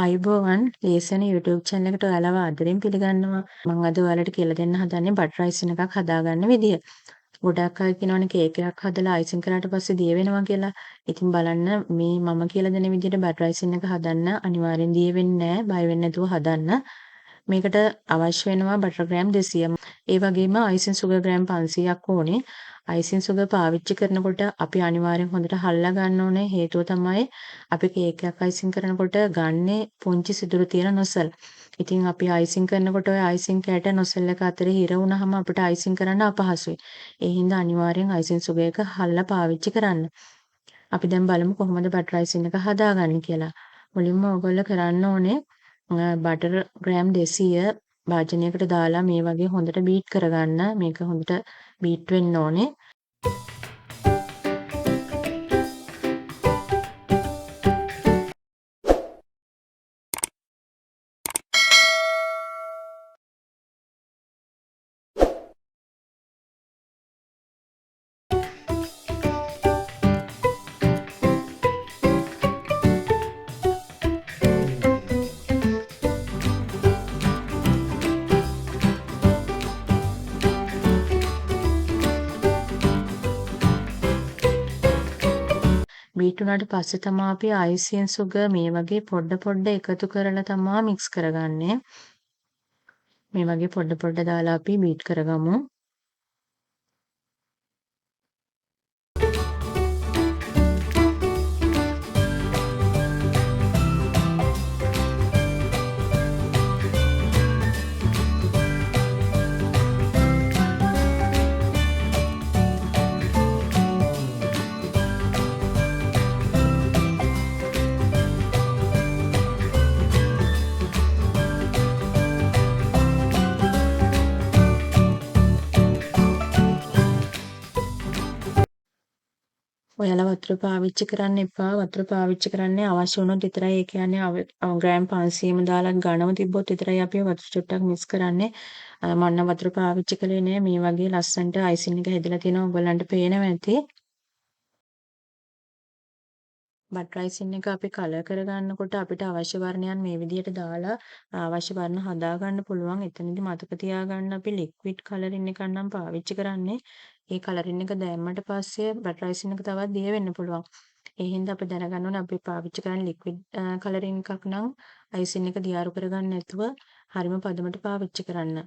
අයිබෝවන් ලේසන YouTube channel එකට ඔයාලව ආදරෙන් පිළිගන්නවා. මම අද ඔයාලට කියලා දෙන්න හදන්නේ බටර් අයිසින් එකක් හදාගන්න විදිය. ගොඩක් අය කියනවනේ කේක් එකක් හදලා අයිසින් කරාට පස්සේ දිය වෙනවා කියලා. ඉතින් බලන්න මේ මම කියලා දෙන විදිහට බටර් අයිසින් එක හදන්න අනිවාර්යෙන් දිය වෙන්නේ නැහැ. බය වෙන්නේ නැතුව හදන්න. මේකට අවශ්‍ය වෙනවා බටර් ග්‍රෑම් 200. ඒ වගේම අයිසින් සුගර් ග්‍රෑම් 500ක් ඕනේ. අයිසින් සුගර් පාවිච්චි කරනකොට අපි අනිවාර්යෙන් හොඳට හල්ලා ගන්න ඕනේ. හේතුව තමයි අපි කේක් එකක් අයිසින් කරනකොට ගන්නේ පුංචි සිදුරු තියෙන නොසල්. ඉතින් අපි අයිසින් කරනකොට ඔය අයිසින් කැට නොසල් එක අතරේ හිර වුණාම අපිට අයිසින් කරන්න අපහසුයි. ඒ හින්දා අනිවාර්යෙන් අයිසින් සුගර් එක හල්ලා පාවිච්චි කරන්න. අපි දැන් බලමු කොහොමද බටර් අයිසින් එක හදාගන්නේ කියලා. මුලින්ම ඔයගොල්ලෝ කරන්න ඕනේ බටර් ග්‍රෑම් 200 භාජනයකට දාලා මේ වගේ හොඳට බීට් කරගන්න. මේක හොඳට බීට් වෙන්න ඕනේ. බීට් වුණාට පස්සේ තමයි අපි අයිසින් සුගර් මේ වගේ පොඩ එකතු කරලා තමයි මික්ස් කරගන්නේ. මේ වගේ පොඩ දාලා අපි බීට් කරගමු. ඔයාලා වතුර පාවිච්චි කරන්න එපා. වතුර පාවිච්චි කරන්නේ අවශ්‍ය වුණොත් විතරයි. ඒ කියන්නේ ග්‍රෑම් 500ම දාලා ඝනව තිබ්බොත් විතරයි අපි වතුර චුට්ටක් මික්ස් කරන්නේ. මම නම් වතුර පාවිච්චි කළේ නෑ. මේ වගේ ලස්සනට අයිසින් එක හැදලා තියෙනවා. ඔයගලන්ට පේනවා ඇති. බටර් අයිසින් එක අපි කලර් කරගන්නකොට අපිට අවශ්‍ය වර්ණයන් මේ විදිහට දාලා අවශ්‍ය වර්ණ හදා ගන්න පුළුවන්. එතනදි මතක තියාගන්න අපි ලික්විඩ් කලරින් එකක් නම් පාවිච්චි කරන්නේ. ඒ කලරින් එක දැම්මට පස්සේ බටර් අයිසින් එක තවත් දිය වෙන්න පුළුවන්. ඒ හින්දා අපි දැනගන්න ඕනේ අපි පාවිච්චි කරන්නේ ලික්විඩ් කලරින් එකක් නම් අයිසින් එක දියාරු කරගන්න නැතුව හරිම පදමට පාවිච්චි කරන්න.